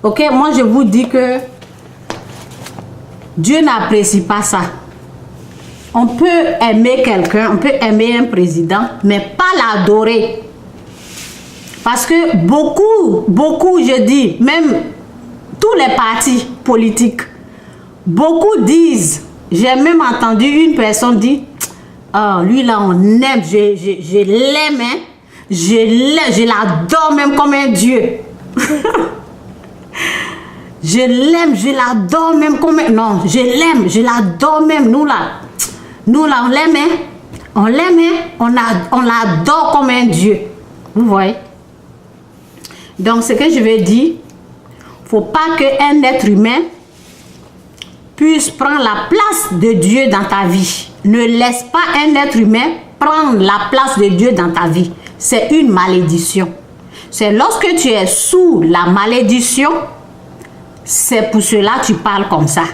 Ok, moi je vous dis que Dieu n'apprécie pas ça. On peut aimer quelqu'un, on peut aimer un président, mais pas l'adorer. Parce que beaucoup, je dis, même tous les partis politiques, beaucoup disent, j'ai même entendu une personne dire, oh, lui là on aime, je l'aime, hein? Je l'adore même comme un dieu. Je l'aime, je l'adore même comme un... Non, je l'aime, je l'adore même. Nous là, on l'aime, hein? On l'aime, hein? On l'adore comme un dieu. Vous voyez? Donc, ce que je veux dire, faut pas qu'un être humain puisse prendre la place de Dieu dans ta vie. Ne laisse pas un être humain prendre la place de Dieu dans ta vie. C'est une malédiction. C'est lorsque tu es sous la malédiction, c'est pour cela que tu parles comme ça.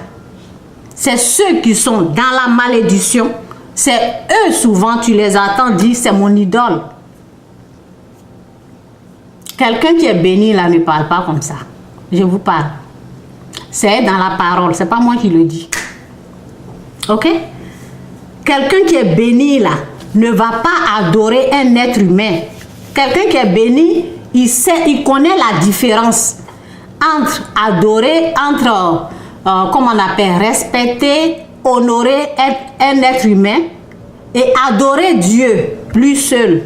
C'est ceux qui sont dans la malédiction, c'est eux souvent, tu les entends dire, c'est mon idole. Quelqu'un qui est béni là ne parle pas comme ça. Je vous parle. C'est dans la parole, c'est pas moi qui le dis. Ok? Quelqu'un qui est béni là ne va pas adorer un être humain. Quelqu'un qui est béni, il sait, il connaît la différence entre adorer, entre, comment on appelle, respecter, honorer un être humain et adorer Dieu, lui seul.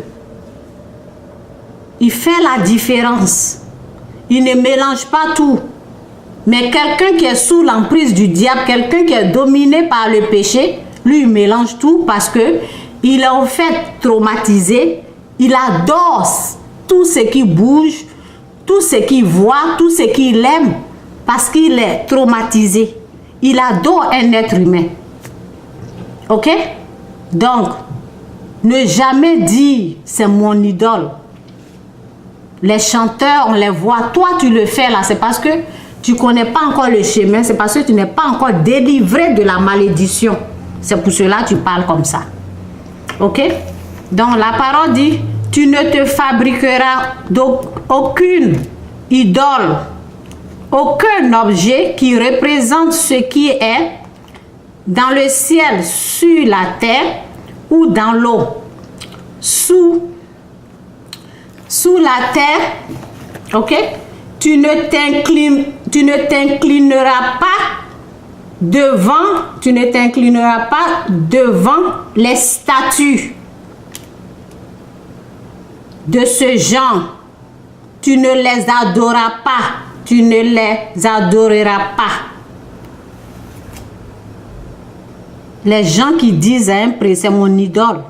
Il fait la différence. Il ne mélange pas tout. Mais quelqu'un qui est sous l'emprise du diable, quelqu'un qui est dominé par le péché, lui, il mélange tout parce que il est en fait traumatisé. Il adore tout ce qui bouge, tout ce qu'il voit, tout ce qu'il aime, parce qu'il est traumatisé. Il adore un être humain. Ok? Donc, ne jamais dire c'est mon idole. Les chanteurs, on les voit. Toi, tu le fais là, c'est parce que tu ne connais pas encore le chemin, c'est parce que tu n'es pas encore délivré de la malédiction. C'est pour cela que tu parles comme ça. Ok? Donc, la parole dit, tu ne te fabriqueras d'aucune idole, aucun objet qui représente ce qui est dans le ciel, sur la terre ou dans l'eau. Sous la terre, ok? Tu ne t'inclineras pas devant les statues de ce genre. Tu ne les adoreras pas. Tu ne les adoreras pas. Les gens qui disent à un prêtre, c'est mon idole.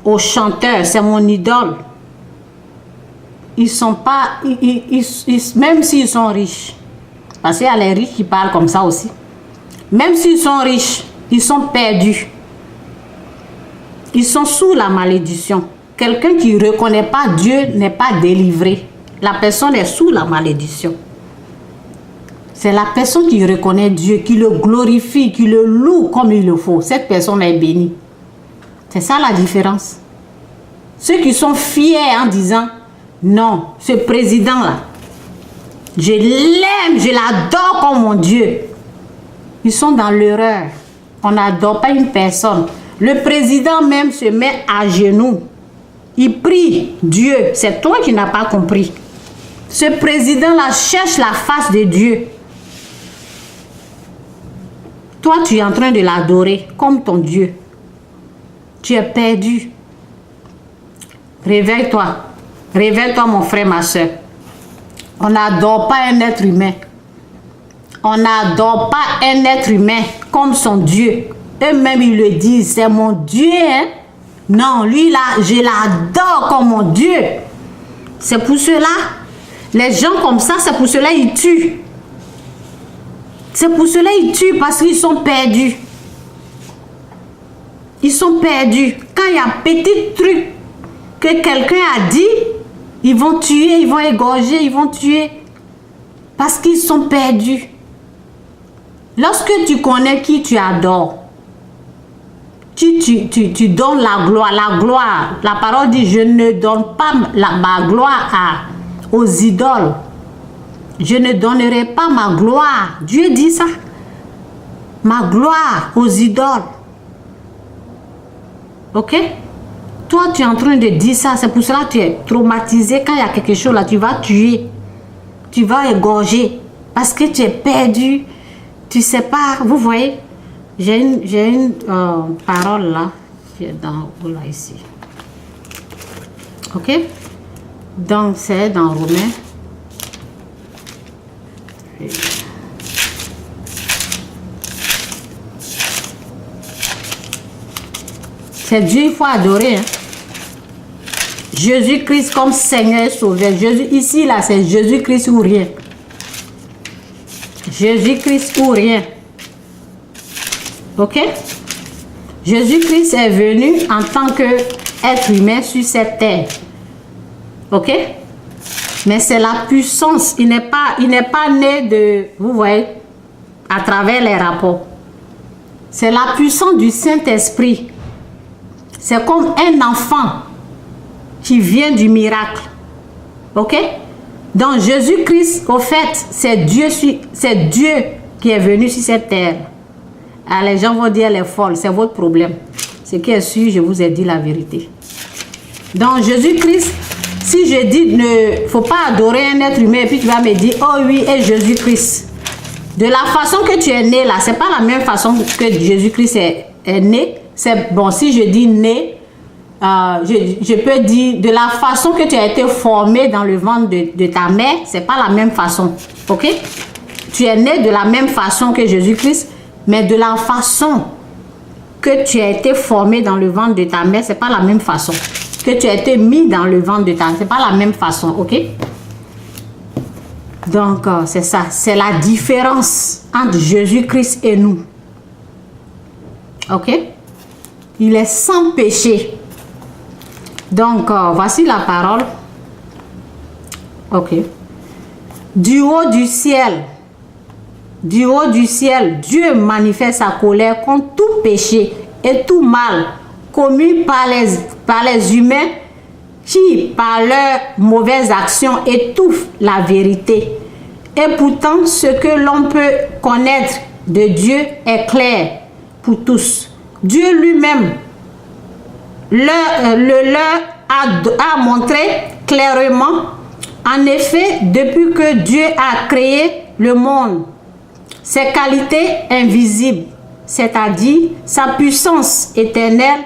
Au chanteur, c'est mon idole. Ils sont pas, même s'ils sont riches, parce qu'il y a les riches qui parlent comme ça aussi. Même s'ils sont riches, ils sont perdus. Ils sont sous la malédiction. Quelqu'un qui ne reconnaît pas Dieu n'est pas délivré. La personne est sous la malédiction. C'est la personne qui reconnaît Dieu, qui le glorifie, qui le loue comme il le faut. Cette personne est bénie. C'est ça la différence. Ceux qui sont fiers en disant, non, ce président-là, je l'aime, je l'adore comme mon Dieu. Ils sont dans l'erreur. On n'adore pas une personne. Le président même se met à genoux. Il prie Dieu. C'est toi qui n'as pas compris. Ce président-là cherche la face de Dieu. Toi, tu es en train de l'adorer comme ton Dieu. Tu es perdu. Réveille-toi. Réveille-toi, mon frère, ma soeur. On n'adore pas un être humain. On n'adore pas un être humain comme son Dieu. Eux-mêmes, ils le disent, c'est mon Dieu. Hein? Non, lui là, je l'adore comme mon Dieu. C'est pour cela, les gens comme ça, c'est pour cela ils tuent. C'est pour cela ils tuent parce qu'ils sont perdus. Ils sont perdus. Quand il y a un petit truc que quelqu'un a dit, ils vont tuer, ils vont égorger, ils vont tuer. Parce qu'ils sont perdus. Lorsque tu connais qui tu adores, tu donnes la gloire. La gloire, la parole dit, je ne donne pas ma gloire aux idoles. Je ne donnerai pas ma gloire. Dieu dit ça. Ma gloire aux idoles. Ok? Toi, tu es en train de dire ça. C'est pour cela que tu es traumatisé. Quand il y a quelque chose là, tu vas tuer. Tu vas égorger. Parce que tu es perdu. Tu ne sais pas. Vous voyez? J'ai une parole là. Qui est dans là, ici. Ok? Donc, c'est dans Romains. C'est Dieu, il faut adorer. Hein? Jésus-Christ comme Seigneur et Sauveur. Jésus, ici, là, c'est Jésus-Christ ou rien. Jésus-Christ ou rien. Ok? Jésus-Christ est venu en tant qu'être humain sur cette terre. Ok? Mais c'est la puissance. Il n'est pas né de, vous voyez, à travers les rapports. C'est la puissance du Saint-Esprit. C'est comme un enfant qui vient du miracle. Ok? Donc Jésus-Christ, au fait, c'est Dieu qui est venu sur cette terre. Alors, les gens vont dire elle est folle, c'est votre problème. Ce qui est sûr, je vous ai dit la vérité. Donc Jésus-Christ, si je dis ne faut pas adorer un être humain, et puis tu vas me dire, oh oui, et Jésus-Christ. De la façon que tu es né là, c'est pas la même façon que Jésus-Christ est né. C'est bon, si je dis né, je peux dire de la façon que tu as été formé dans le ventre de ta mère, c'est pas la même façon. Ok? Tu es né de la même façon que Jésus-Christ, mais de la façon que tu as été formé dans le ventre de ta mère, c'est pas la même façon. Que tu as été mis dans le ventre de ta mère, c'est pas la même façon. Ok? Donc, c'est ça. C'est la différence entre Jésus-Christ et nous. Ok? Il est sans péché. Donc, voici la parole. Ok. Du haut du ciel, Dieu manifeste sa colère contre tout péché et tout mal commis par les humains qui, par leurs mauvaises actions, étouffent la vérité. Et pourtant, ce que l'on peut connaître de Dieu est clair pour tous. Dieu lui-même leur a montré clairement. En effet, depuis que Dieu a créé le monde, ses qualités invisibles, c'est-à-dire sa puissance éternelle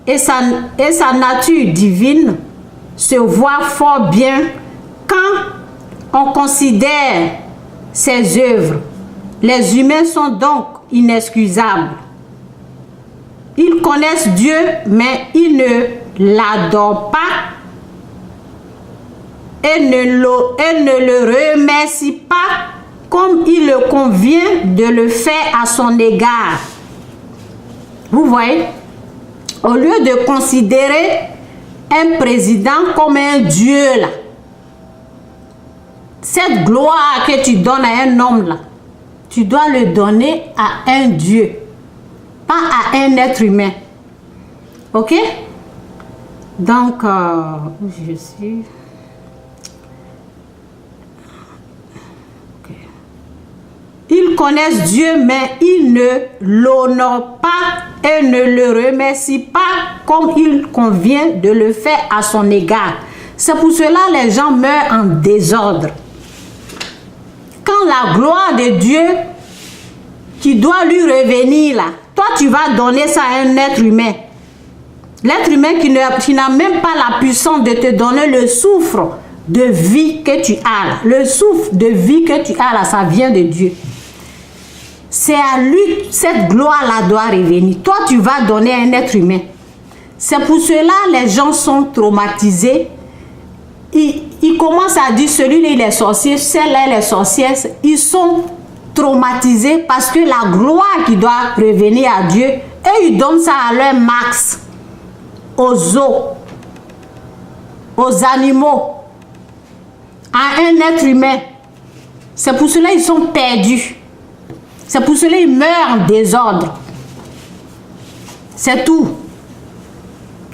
et sa nature divine, se voient fort bien quand on considère ses œuvres. Les humains sont donc inexcusables. Ils connaissent Dieu, mais ils ne l'adorent pas et ne le remercient pas comme il le convient de le faire à son égard. Vous voyez? Au lieu de considérer un président comme un Dieu, là, cette gloire que tu donnes à un homme, là, tu dois le donner à un Dieu, pas à un être humain. Ok? Donc, je suis... Okay. Ils connaissent Dieu, mais ils ne l'honorent pas et ne le remercient pas comme il convient de le faire à son égard. C'est pour cela que les gens meurent en désordre. Quand la gloire de Dieu qui doit lui revenir là, toi tu vas donner ça à un être humain. L'être humain qui n'a même pas la puissance de te donner le souffle de vie que tu as là. Le souffle de vie que tu as là, ça vient de Dieu. C'est à lui, cette gloire-là doit revenir. Toi, tu vas donner à un être humain. C'est pour cela que les gens sont traumatisés. Ils commencent à dire, celui-là, il est sorcier, celle-là, elle est sorcière. Ils sont traumatisés parce que la gloire qui doit revenir à Dieu, eux, ils donnent ça à leur max, aux eaux, aux animaux, à un être humain. C'est pour cela qu'ils sont perdus. C'est pour cela qu'ils meurent en désordre. C'est tout.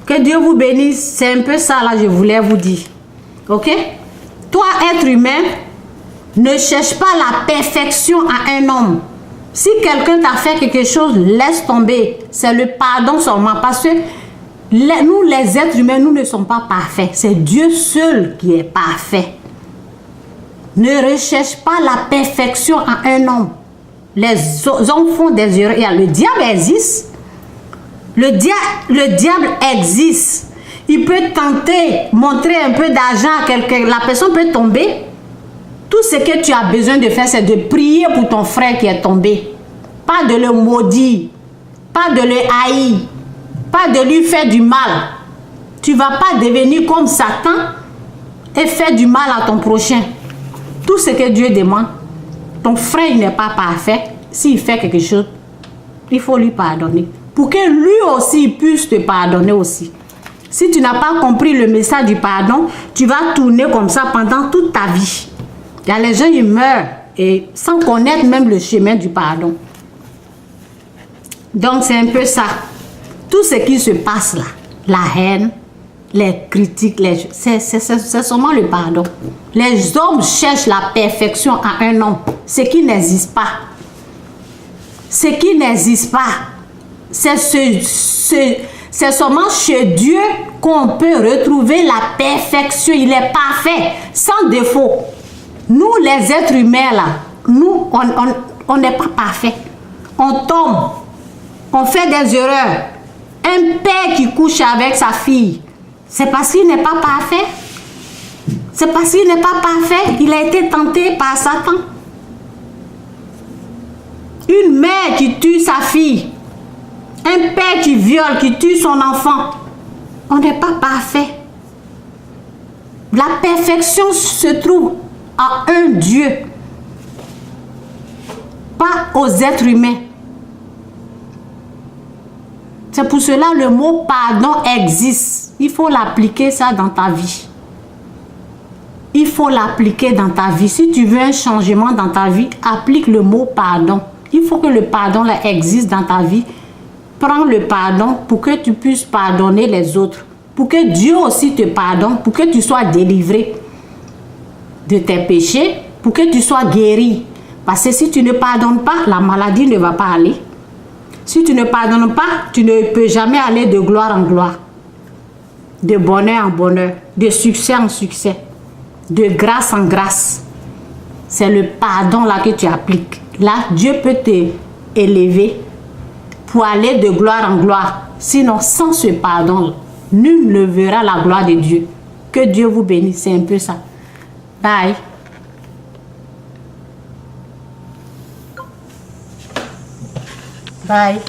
Que Dieu vous bénisse. C'est un peu ça là, je voulais vous dire. Ok? Toi, être humain, Ne cherche pas la perfection à un homme. Si quelqu'un t'a fait quelque chose, laisse tomber. C'est le pardon seulement. Parce que nous, les êtres humains, nous ne sommes pas parfaits. C'est Dieu seul qui est parfait. Ne recherche pas la perfection à un homme. Les hommes font des erreurs. Le diable existe. Le diable existe. Il peut tenter, montrer un peu d'argent à quelqu'un. La personne peut tomber. Tout ce que tu as besoin de faire, c'est de prier pour ton frère qui est tombé. Pas de le maudire. Pas de le haïr. Pas de lui faire du mal. Tu ne vas pas devenir comme Satan et faire du mal à ton prochain. Tout ce que Dieu demande, ton frère n'est pas parfait. S'il fait quelque chose, il faut lui pardonner. Pour que lui aussi puisse te pardonner aussi. Si tu n'as pas compris le message du pardon, tu vas tourner comme ça pendant toute ta vie. Il y a les gens, ils meurent et sans connaître même le chemin du pardon. Donc c'est un peu ça. Tout ce qui se passe là, la haine, les critiques, c'est seulement le pardon. Les hommes cherchent la perfection à un homme, ce qui n'existe pas. Ce qui n'existe pas. C'est seulement chez Dieu qu'on peut retrouver la perfection. Il est parfait, sans défaut. Nous, les êtres humains, là, nous, on n'est pas parfait. On tombe, on fait des erreurs. Un père qui couche avec sa fille, c'est parce qu'il n'est pas parfait. C'est parce qu'il n'est pas parfait. Il a été tenté par Satan. Une mère qui tue sa fille. Un père qui viole, qui tue son enfant. On n'est pas parfait. La perfection se trouve à un Dieu. Pas aux êtres humains. C'est pour cela le mot pardon existe. Il faut l'appliquer ça dans ta vie. Il faut l'appliquer dans ta vie. Si tu veux un changement dans ta vie, applique le mot pardon. Il faut que le pardon là existe dans ta vie. Prends le pardon pour que tu puisses pardonner les autres. Pour que Dieu aussi te pardonne. Pour que tu sois délivré de tes péchés. Pour que tu sois guéri. Parce que si tu ne pardonnes pas, la maladie ne va pas aller. Si tu ne pardonnes pas, tu ne peux jamais aller de gloire en gloire. De bonheur en bonheur. De succès en succès. De grâce en grâce. C'est le pardon là que tu appliques. Là, Dieu peut te élever pour aller de gloire en gloire. Sinon, sans ce pardon, nul ne verra la gloire de Dieu. Que Dieu vous bénisse. C'est un peu ça. Bye. Bye.